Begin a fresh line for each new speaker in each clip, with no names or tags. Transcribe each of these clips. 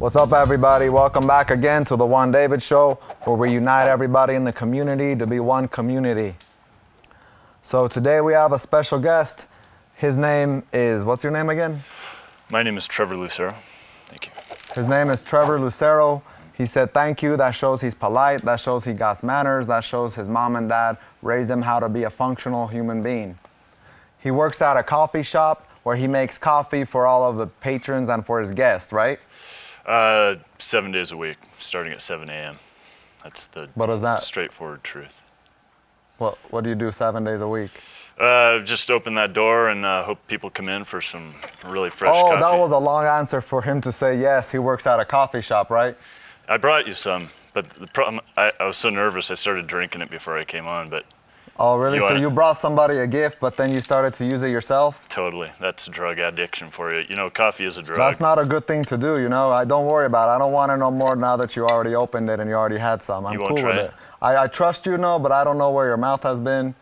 What's up, everybody? Welcome back again to the Juan David Show, where we unite everybody in the community to be one community. So today we have a special guest. His name is, what's your name again?
My name is Trevor Lucero. Thank you.
His name is Trevor Lucero. He said thank you. That shows he's polite. That shows he got manners. That shows his mom and dad raised him how to be a functional human being. He works at a coffee shop where he makes coffee for all of the patrons and for his guests, right?
7 days a week, starting at 7 a.m. That's the
What is that?
straightforward truth.
What do you do 7 days a week?
Just open that door and hope people come in for some really fresh coffee.
Oh, that was a long answer for him to say yes, he works at a coffee shop, right?
I brought you some, but the problem, I was so nervous I started drinking it before I came on, but...
Oh, really? So you brought somebody a gift, but then you started to use it yourself?
Totally. That's drug addiction for you. You know, coffee is a drug.
That's not a good thing to do, you know? Don't worry about it. I don't want it no more now that you already opened it and you already had some. I'm cool with it. I trust you, but I don't know where your mouth has been.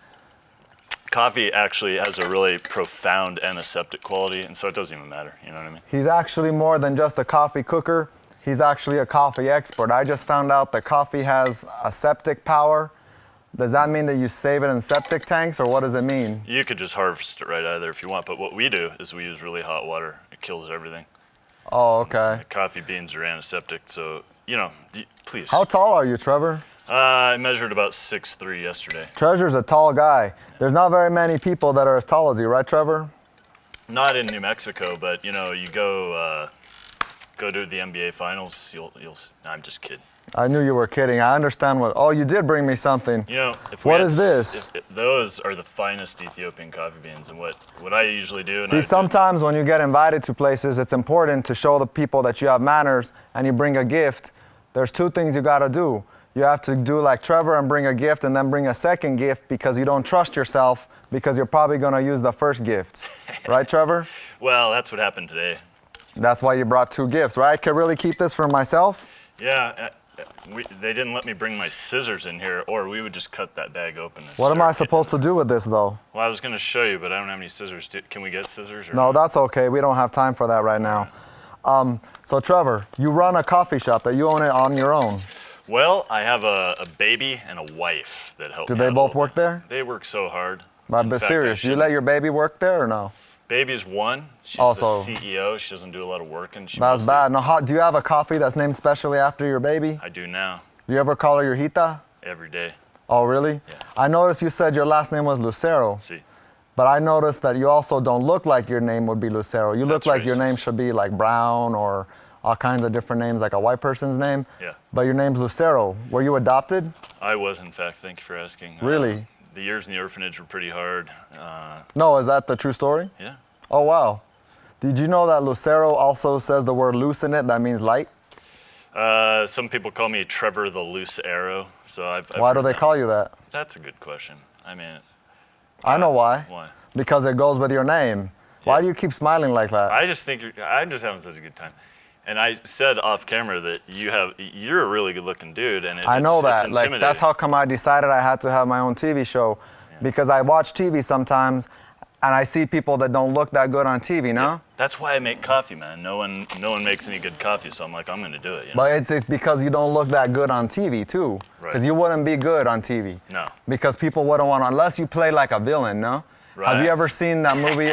Coffee actually has a really profound antiseptic quality, and so it doesn't even matter, you know what I mean?
He's actually more than just a coffee cooker. He's actually a coffee expert. I just found out that coffee has a septic power. Does that mean that you save it in septic tanks, or what does it mean?
You could just harvest it right out of there if you want, but what we do is we use really hot water. It kills everything.
Oh, okay.
The coffee beans are antiseptic, so, you know, please.
How tall are you, Trevor?
I measured about 6'3" yesterday.
Trevor's a tall guy. There's not very many people that are as tall as you, right, Trevor?
Not in New Mexico, but, you know, you go to the NBA Finals, you'll. No, I'm just kidding.
I knew you were kidding. I understand what. Oh, you did bring me something.
You know,
what is this?
Those are the finest Ethiopian coffee beans, and what I usually do.
See, sometimes when you get invited to places, it's important to show the people that you have manners, and you bring a gift. There's two things you got to do. You have to do like Trevor and bring a gift, and then bring a second gift because you don't trust yourself because you're probably going to use the first gift, right, Trevor?
Well, that's what happened today.
That's why you brought two gifts, right? I could really keep this for myself.
Yeah. They didn't let me bring my scissors in here, or we would just cut that bag open.
What am I supposed to do with this, though?
Well, I was going to show you, but I don't have any scissors. Can we get scissors? Or
no, that's okay. We don't have time for that right now. So, Trevor, you run a coffee shop that you own it on your own.
Well, I have a baby and a wife that help me.
Do they both work there?
They work so hard.
But serious, do you let your baby work there or no?
Baby's one. She's
also
the CEO. She doesn't do a lot of work, and
that's bad. Now, do you have a coffee that's named specially after your baby?
I do now.
Do you ever call her your Hita?
Every day.
Oh, really?
Yeah.
I noticed you said your last name was Lucero.
See.
But I noticed that you also don't look like your name would be Lucero. You look like
racist.
Your name should be like Brown or all kinds of different names, like a white person's name.
Yeah.
But your name's Lucero. Were you adopted?
I was, in fact. Thank you for asking.
Really?
The years in the orphanage were pretty hard.
No, is that the true story?
Yeah.
Oh, wow. Did you know that Lucero also says the word loose in it? That means light?
Some people call me Trevor the Loose Arrow. So
Why do they call you that?
That's a good question. I mean...
I know why.
Why?
Because it goes with your name. Yeah. Why do you keep smiling like that?
I just think I'm just having such a good time. And I said off camera that you're a really good looking dude, and
I know that. Like, that's how come I decided I had to have my own TV show. Yeah. Because I watch TV sometimes, and I see people that don't look that good on TV, no?
Yeah. That's why I make coffee, man. No one makes any good coffee, so I'm like, I'm gonna do it. You know?
But it's because you don't look that good on TV too.
Right.
Because you wouldn't be good on TV.
No.
Because people wouldn't want to, unless you play like a villain, no?
Right.
Have you ever seen that movie?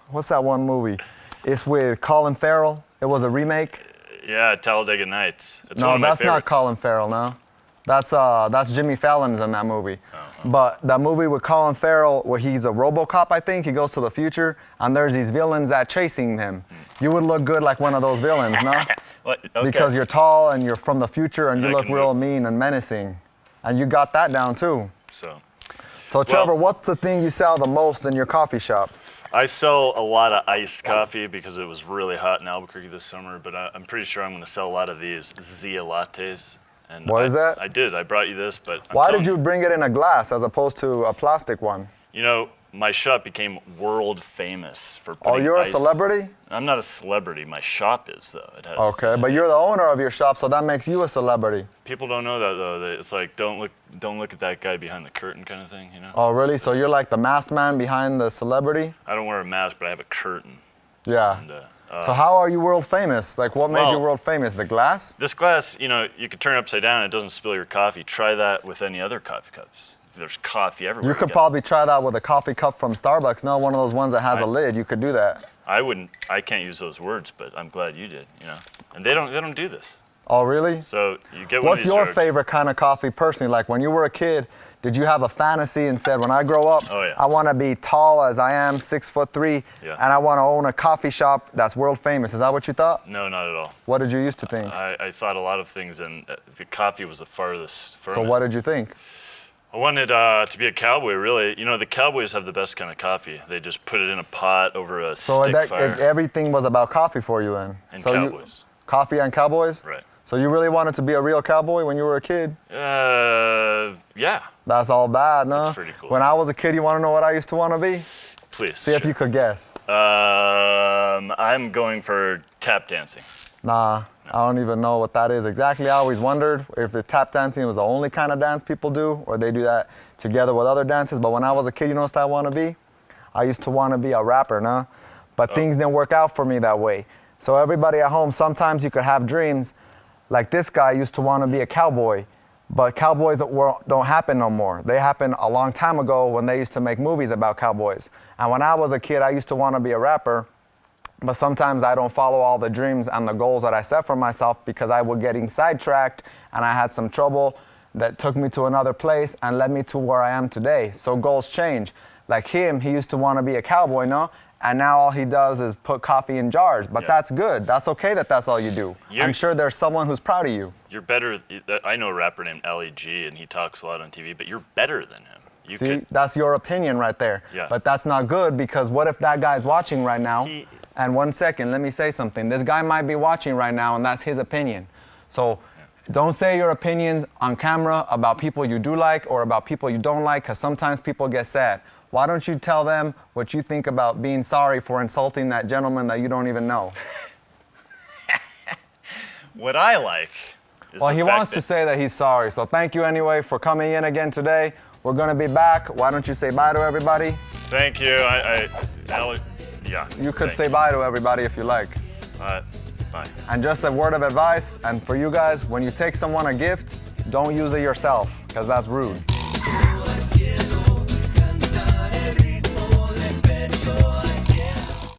What's that one movie? It's with Colin Farrell. It was a remake.
Yeah, Talladega Nights. It's
no,
one of my
that's
favorites.
not Colin Farrell. No, that's Jimmy Fallon's in that movie.
Uh-huh.
But that movie with Colin Farrell, where he's a RoboCop, I think he goes to the future, and there's these villains that chasing him. You would look good like one of those villains, no?
What? Okay.
Because you're tall and you're from the future and you look real mean and menacing, and you got that down too. So Trevor, what's the thing you sell the most in your coffee shop?
I sell a lot of iced coffee because it was really hot in Albuquerque this summer, but I'm pretty sure I'm going to sell a lot of these Zia lattes. And
what is that?
I did. I brought you this, but
why did you bring it in a glass as opposed to a plastic one?
You know, my shop became world famous for putting
you're
ice.
A celebrity?
I'm not a celebrity. My shop is, though. It has,
okay, but you're the owner of your shop, so that makes you a celebrity.
People don't know that, though. It's like, don't look at that guy behind the curtain kind of thing, you know?
Oh, really? So you're like the masked man behind the celebrity?
I don't wear a mask, but I have a curtain.
Yeah.
And,
So how are you world famous? Like, what made you
well,
world famous? The glass?
This glass, you could turn it upside down and it doesn't spill your coffee. Try that with any other coffee cups. There's coffee everywhere.
You could probably try that with a coffee cup from Starbucks. No, one of those ones that has a lid. You could do that.
I can't use those words, but I'm glad you did, And they don't do this.
Oh, really?
So you get one of
What's
these
your
jugs.
favorite kind of coffee personally? Like when you were a kid, did you have a fantasy and said, when I grow up,
Oh, yeah.
I want to be tall as I am, 6'3",
Yeah.
and I want to own a coffee shop that's world famous? Is that what you thought?
No, not at all.
What did you used to think?
I thought a lot of things, and the coffee was the farthest from
So
it.
what did you think?
I wanted to be a cowboy, really. The Cowboys have the best kind of coffee. They just put it in a pot over a stick fire.
Everything was about coffee for you then?
And
so
Cowboys.
Coffee and Cowboys?
Right.
So you really wanted to be a real cowboy when you were a kid?
Yeah.
That's all bad, no?
That's pretty cool.
When I was a kid, you want to know what I used to want to be?
Please.
See if you could guess.
I'm going for tap dancing.
Nah, I don't even know what that is exactly. I always wondered if the tap dancing was the only kind of dance people do, or they do that together with other dances. But when I was a kid, you know what I want to be? I used to want to be a rapper, nah? But things didn't work out for me that way. So everybody at home, sometimes you could have dreams. Like this guy used to want to be a cowboy, but cowboys don't happen no more. They happened a long time ago when they used to make movies about cowboys. And when I was a kid, I used to want to be a rapper, but sometimes I don't follow all the dreams and the goals that I set for myself because I was getting sidetracked and I had some trouble that took me to another place and led me to where I am today. So goals change. Like him, he used to want to be a cowboy, no? And now all he does is put coffee in jars. But that's good. That's okay that that's all you do. I'm sure there's someone who's proud of you.
You're better. I know a rapper named Ali G, and he talks a lot on TV, but you're better than him.
See, that's your opinion right there.
Yeah.
But that's not good because what if that guy's watching right now? And 1 second, let me say something. This guy might be watching right now, and that's his opinion. So don't say your opinions on camera about people you do like or about people you don't like, because sometimes people get sad. Why don't you tell them what you think about being sorry for insulting that gentleman that you don't even know?
What I like is
Well, he wants to say that he's sorry. So thank you anyway for coming in again today. We're going to be back. Why don't you say bye to everybody?
Thank you. Yeah.
You could say bye to everybody if you like.
Bye.
And just a word of advice, and for you guys, when you take someone a gift, don't use it yourself, because that's rude.